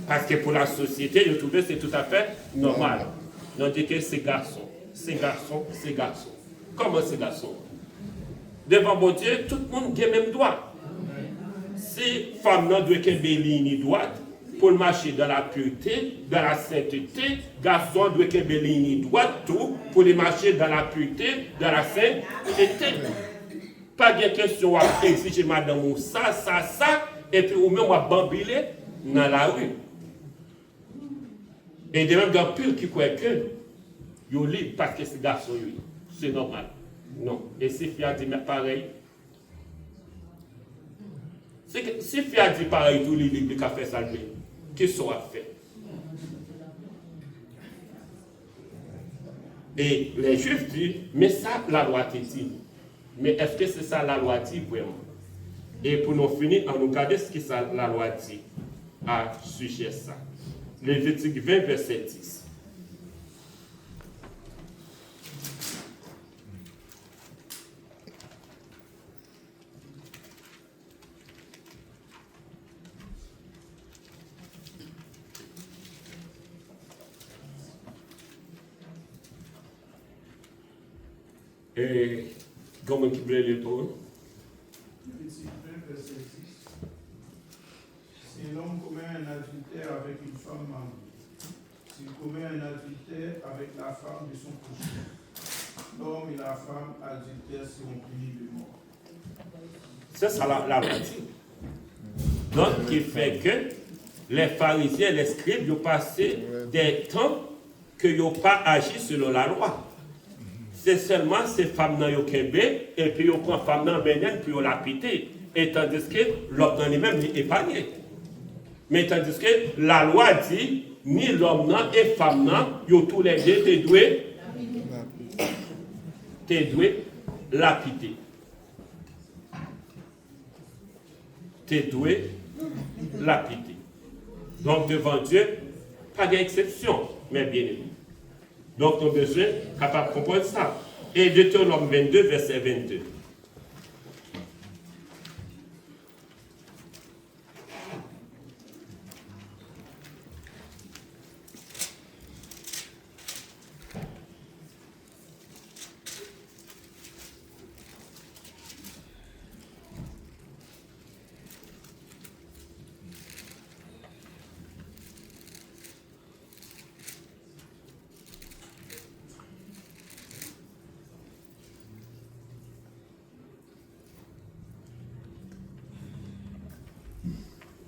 Parce que pour la société, je trouve que c'est tout à fait normal. On dit que c'est garçon, c'est garçon, c'est garçon. Comment c'est garçon? Devant bon Dieu, tout le monde a le même droit. Si femme doit avoir une ligne droite pour marcher dans la pureté, dans la sainteté, garçon doit avoir une ligne droite tout pour marcher dans la pureté, dans la sainteté. Pas de question à exiger madame ou ça, et puis ou même à bambiler dans la rue. Et de même dans pile qui croit que yo libre parce que c'est garçon, c'est normal. Non. Et si fille a dit mais pareil, si fille a dit pareil, tout les libre qui a fait ça, qu'est-ce qu'on a fait? Et les Juifs disent, mais ça, la loi te dit. Mais est-ce que c'est ça la loi dit vraiment? Et pour nous finir, on nous regarde ce que ça, la loi dit à sujet de ça. Lévitique 20, verset 10. Et comment tu voulais le tour? Lévitique 20, verset 10. Si l'homme commet un adultère avec une femme mariée, s'il commet un adultère avec la femme de son prochain, l'homme et la femme adultères seront punis de mort. C'est ça la loi dit. Donc, qui fait que les pharisiens, les scribes, ils ont passé des temps que ils n'ont pas agi selon la loi. C'est seulement ces femmes qui ont kébé, et puis ils prennent femmes dans le puis ils la pité. Et tandis que l'homme dans lui-même est épargné. Mais tandis que la loi dit, ni l'homme et femme, ils ont tous les deux, t'es doué lapider. T'es doué lapider. Donc devant Dieu, pas d'exception, mais bien aimé. Donc nous avons besoin capable de comprendre ça. Et Deutéronome 22, verset 22.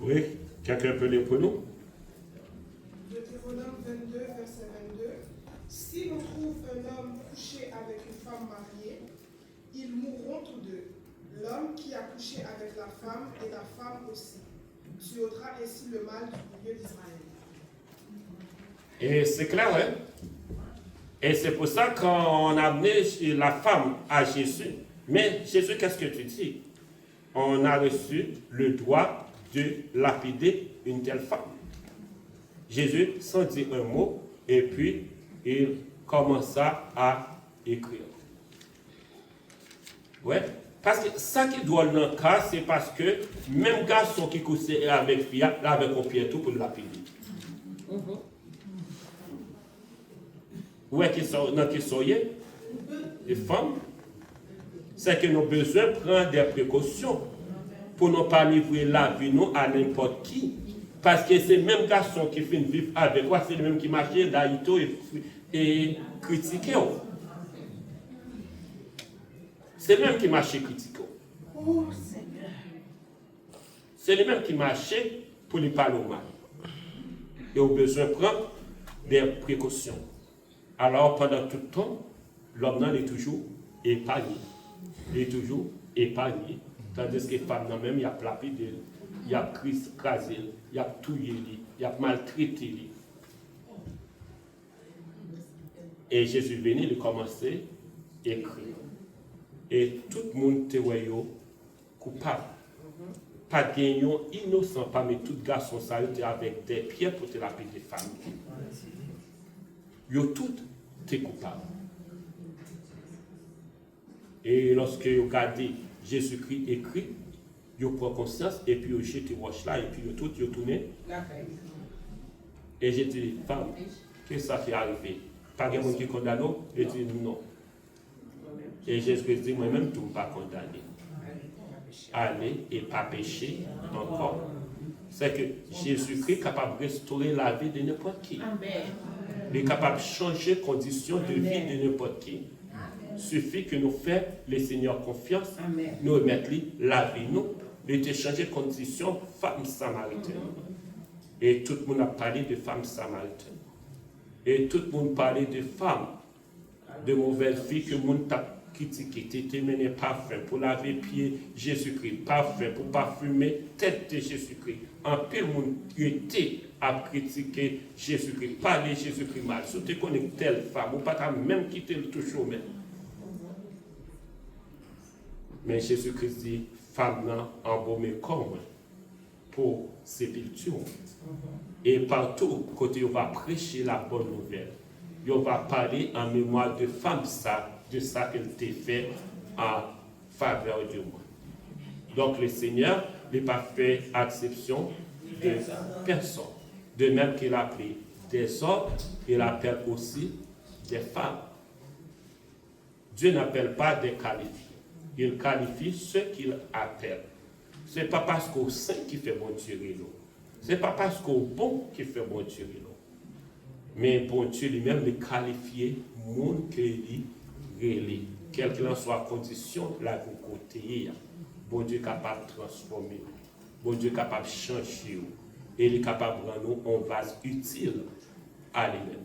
Oui, quelqu'un peut lire pour nous? Deutéronome 22, verset 22. Si l'on trouve un homme couché avec une femme mariée, ils mourront tous deux. L'homme qui a couché avec la femme et la femme aussi. Tu ôteras ainsi le mal du milieu d'Israël. Et c'est clair, hein? Et c'est pour ça qu'on a amené la femme à Jésus. Mais Jésus, qu'est-ce que tu dis? On a reçu le droit de lapider une telle femme. Jésus, sans dire un mot, et puis il commença à écrire. Ouais, Parce que ça qui doit dans le cas, c'est parce que même garçon qui couche avec fille, là avec un pied tout pour la payer. Ouais, qui sont dans qui sont les femmes, c'est que nous avons besoin de prendre des précautions pour ne pas livrer la vie nous à n'importe qui. Parce que c'est même garçon qui fait vivre avec moi, c'est le même qui marche d'Aïto et critiquer. C'est le même qui marche critiquer. Oh, Seigneur. C'est le même qui marche pour les parler au mal. Et on a besoin de prendre des précautions. Alors pendant tout le temps, l'homme est toujours épargné. Il est toujours épargné. Tandis que les femmes, même, il y a lapidé, il y a crasé, il y a touillé, il y a maltraité. Et Jésus est venu, il a commencé à écrire. Et tout le monde était coupable. Pas de gagnant innocent, pas mais tout garçon ça était avec des pierres pour te lapider des femmes. Yo tout étaient coupables. Et lorsque vous regardez Jésus-Christ écrit, vous prenez conscience et puis vous jetez roche là et puis vous tout tournez. Et j'ai dit, femme, qu'est-ce que ça fait arriver? Pas de monde qui condamne? Et dit non. Et Jésus dit, moi-même, tout ne pas condamné. Allez et pas pécher encore. C'est que Jésus-Christ est capable de restaurer la vie de n'importe qui. Il est capable de changer les conditions de vie de n'importe qui. Il suffit que nous fassions le Seigneur confiance, nous remettre la vie, nous changer les conditions femmes samaritaines. Et tout le monde a parlé de femmes samaritaines. Et tout le monde parlait de femmes, de mauvaises filles que le monde a critiquées, t'es mené parfum pour laver pied Jésus-Christ, parfum pour parfumer tête de Jésus-Christ. En peu le monde était à critiquer Jésus-Christ, parler Jésus-Christ mal. Si tu connais telle femme, ou pas même quitter le toucher même. Mais Jésus-Christ dit, femme là, embaumée comme pour sépulture. Et partout, côté on va prêcher la bonne nouvelle, on va parler en mémoire de femme ça, de ça qu'elle t'a fait en faveur de moi. Donc le Seigneur n'a pas fait exception de personne. De même qu'il a appelé des hommes, il appelle aussi des femmes. Dieu n'appelle pas des qualifiés. Il qualifie ceux qu'il appelle. Ce n'est pas parce qu'au saint qui fait bon Dieu l'eau. Ce n'est pas parce qu'au bon qui fait bon Dieu l'eau. Mais bon Dieu lui-même le qualifié, monde que lui relé. Quelle que soit la condition, la côté, bon Dieu est capable de transformer. Bon Dieu est capable de changer. Et il est capable de rendre un vase utile à lui-même.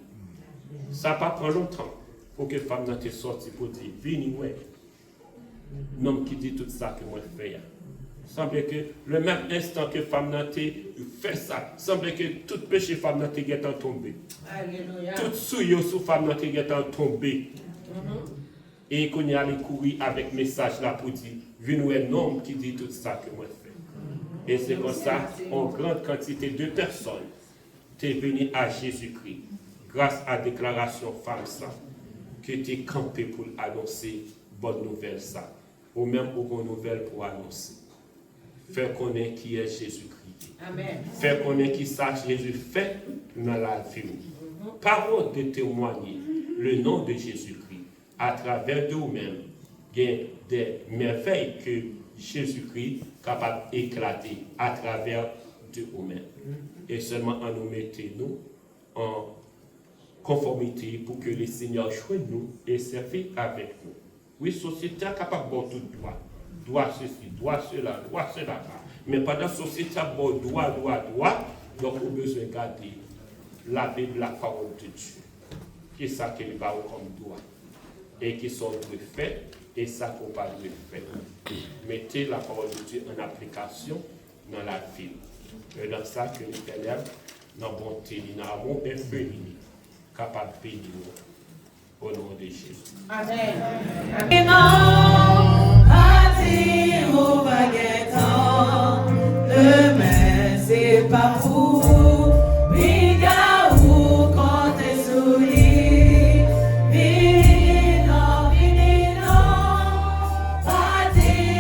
Ça ne va pas prendre longtemps pour que les femmes n'aient sorti pour dire, venez, ouais. L'homme qui dit tout ça que moi je fais. Semble que le même instant que femme n'a fait ça, semble que tout péché femme n'a été tombé. Tout souillot sous femme n'a été tombé. Et qu'on y allait courir avec message là pour dire, venez un homme qui dit tout ça que moi je fais. Et c'est comme ça, en grande quantité de personnes, t'es venu à Jésus-Christ, grâce à la déclaration femme ça, que t'es campé pour annoncer bonne nouvelle ça. Ou même une bonne nouvelle pour annoncer. Faire connaître qui est Jésus-Christ. Amen. Faire connaître qui ça Jésus fait dans la vie. Parole de témoigner le nom de Jésus-Christ à travers de vous-même. Il y a des merveilles que Jésus-Christ est capable d'éclater à travers de vous-même. Et seulement en nous mettons en conformité pour que le Seigneur choisit nous et serve avec nous. Oui, société est capable de tout droit. Droit ceci, droit cela, droit cela. Mais pendant la société a droit, donc on a besoin de garder la Bible, la parole de Dieu. Qui est ça qu'il va comme droit. Et qui sont faits, et ça qu'on va faire. Mettez la parole de Dieu en application dans la vie. Et dans ça que les élèves, dans la bonté, dans l'amour infini, capable de bénir au nom de Jésus. Amen. Demain, c'est pas pour Parti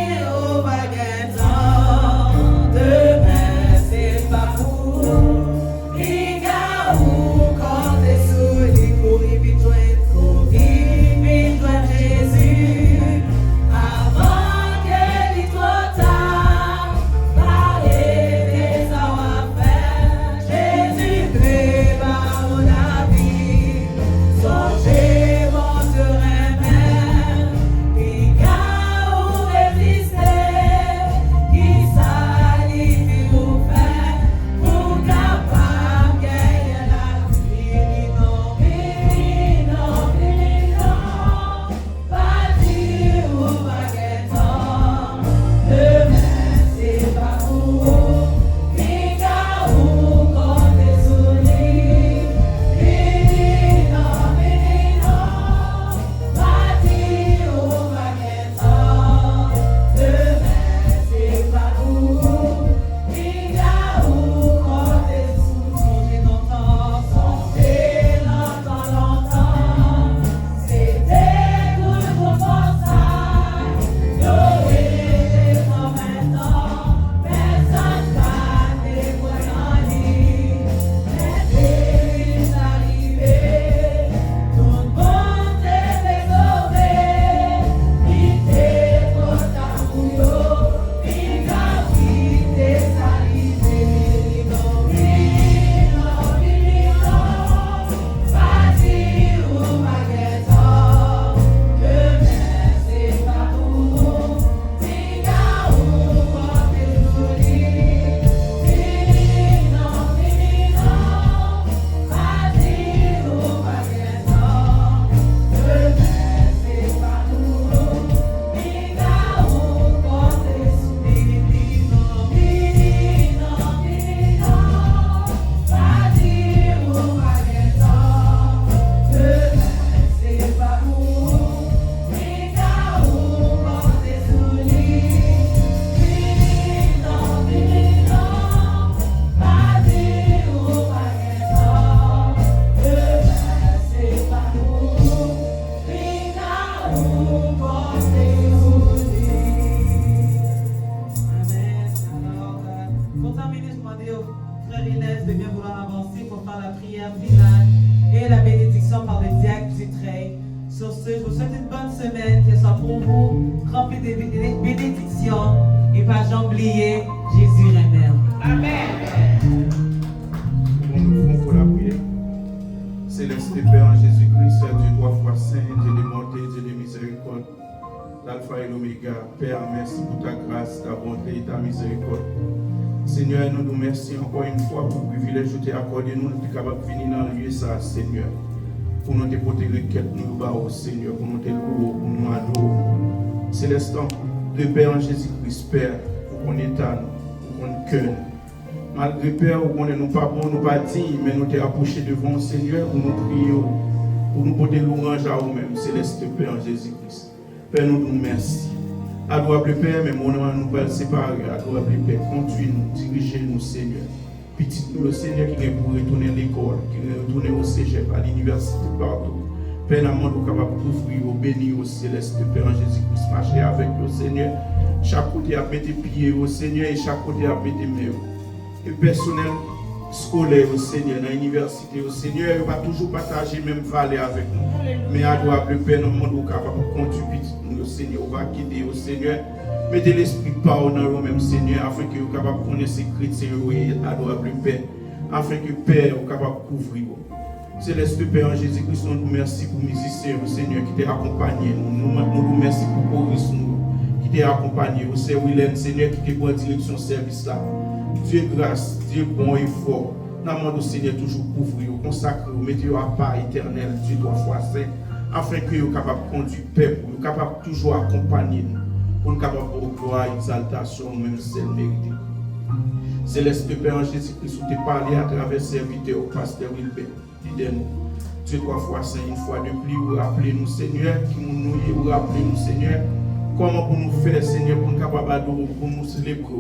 prière finale et la bénédiction par le diacre du Treil. Sur ce, je vous souhaite une bonne semaine, qu'elle soit pour vous remplie de bénédictions et pas j'oublier, Jésus remercie. Amen. Nous nous pour la prière. Céleste Père en Jésus-Christ, Dieu trois fois saint, Dieu de bonté, Dieu de miséricorde, l'alpha et l'oméga. Père, merci pour ta grâce, ta bonté et ta miséricorde. Seigneur, nous nous remercions encore une fois pour le privilège que tu as accordé nous, nous sommes capables de venir dans le lieu ça, Seigneur. Pour nous déporter requête, nous bas, Seigneur, pour nous te louer, pour nous adorer. Céleste, de Père en Jésus-Christ, Père, pour qu'on état nous, pour qu'on cœur. Malgré Père, on ne nous pas bon, nous pas dignes, mais nous t'es approché devant le Seigneur pour nous prier, pour nous porter l'orange à nous-mêmes, Céleste Père en Jésus-Christ. Père, nous nous remercions. Adorable Père, mais mon nom nous va le séparer. Adorable Père, conduis-nous, dirigez-nous, Seigneur. Petit nous, le Seigneur qui est pour retourner à l'école, qui est retourner au cégep, à l'université, partout. Père, nous sommes capables d'ouvrir, bénir au Céleste Père en Jésus-Christ. Marcher avec le Seigneur. Chaque côté à mettre pied au Seigneur et chaque côté à mettre main. Et personnel scolaire au Seigneur, dans l'université au Seigneur, il va toujours partager même valeur avec nous. Mais adorable Père, nous sommes capables de conduire nous, le Seigneur, on va guider au Seigneur. Mettez l'esprit de parole dans nous-mêmes, Seigneur, afin que nous soyons capables de connaître ces chrétiens, adorable Père, afin que Père soit capable de couvrir. Céleste Père en Jésus-Christ, nous nous remercions pour les musiciens, au Seigneur, qui t'a accompagné. Nous nous remercions pour Boris, qui t'a accompagné. Au Seigneur, Seigneur, qui t'a pris en direction service là. Dieu grâce, Dieu bon et fort. Nous demandons au Seigneur toujours couvrir, consacrer, mettez à part éternel, Dieu trois fois saint, afin que vous soyez capable de conduire le peuple, vous soyez capable de toujours accompagner nous, pour nous capable de gloire, exaltation, même celle méritée. Céleste Père en Jésus-Christ, vous t'es parlé à travers serviteur, au pasteur Wilbert, leader-nous. Dieu trois fois saint, une fois de plus, vous rappelez nous, Seigneur, qui nous nourrit, vous rappelez nous, Seigneur, comment pour nous faire, Seigneur, pour nous capable d'adorer, pour nous célébrer.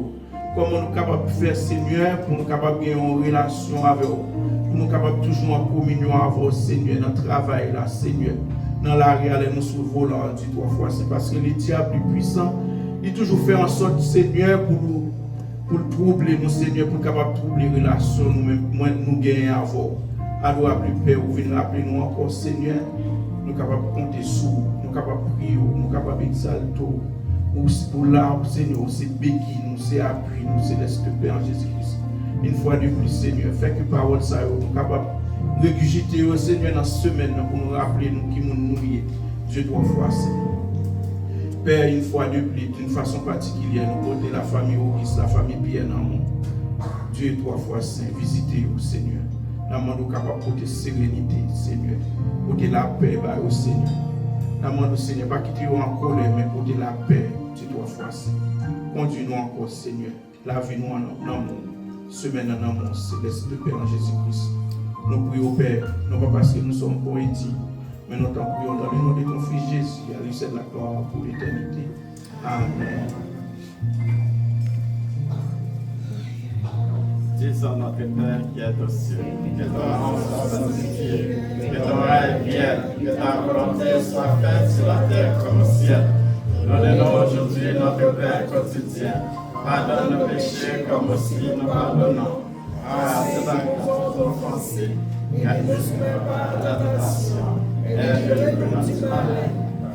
Comment nous sommes capables de faire, Seigneur, pour nous capables de avoir une relation avec vous, pour nous capables toujours en communion avec vous, Seigneur, dans le travail, là, Seigneur, dans la réalité, nous sommes volants, dit trois fois. C'est parce que le diable est puissant, il toujours fait en sorte, Seigneur, pour troubler nous, Seigneur, pour nous capables de troubler les relations, nous gagnons à vous. Adorable Père, vous venez rappeler nous encore, Seigneur, nous sommes capables de compter sur vous, nous sommes capables de prier, nous sommes capables d'exalter. Pour l'arbre, Seigneur, c'est béquille, nous, c'est appui, nous, Céleste Père en Jésus-Christ. Une fois de plus, Seigneur, fais que parole ça, nous sommes capables de régurgiter au Seigneur dans cette semaine pour nous rappeler nous qui nous nourrir. Dieu trois fois, Seigneur. Père, une fois de plus, d'une façon particulière, nous porter la famille Auguste, la famille Pierre dans le monde. Dieu trois fois saint, visitez-vous, Seigneur. Nous sommes capables de porter sérénité, Seigneur. Porter la paix, au Seigneur. Nous demandons, Seigneur, pas quitter en colère, mais porter la paix, Dieu trois fois saint. Conduis-nous encore, Seigneur. Lavez-nous en amour. Semaine en amour, Céleste de Père en Jésus-Christ. Nous prions, Père, non pas parce que nous sommes poétiques, mais nous t'en prions dans le nom de ton Fils Jésus, à lui c'est de la gloire pour l'éternité. Amen. Disons notre Père qui est aux cieux, que ton nom soit sanctifié, que ton règne vienne, que ta volonté soit faite sur la terre comme au ciel. Donne-nous aujourd'hui notre Père quotidien. Pardonne nos péchés comme aussi nous pardonnons. C'est la grâce offensée, car ne sois pas la tentation, et délivre-nous du mal,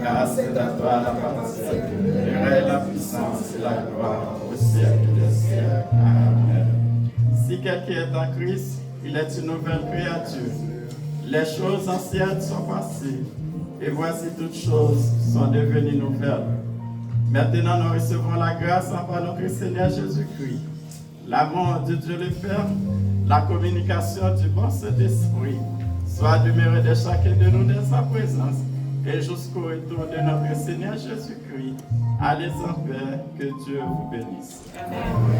car c'est à toi la partie, le règne, la puissance et la gloire au siècle des siècles. Amen. Si quelqu'un est en Christ, il est une nouvelle créature. Les choses anciennes sont passées, et voici toutes choses sont devenues nouvelles. Maintenant, nous recevons la grâce par notre Seigneur Jésus-Christ, l'amour de Dieu le Père, la communication du bon Saint-Esprit, soit demeurée de chacun de nous dans sa présence, et jusqu'au retour de notre Seigneur Jésus-Christ. Allez en paix, que Dieu vous bénisse. Amen.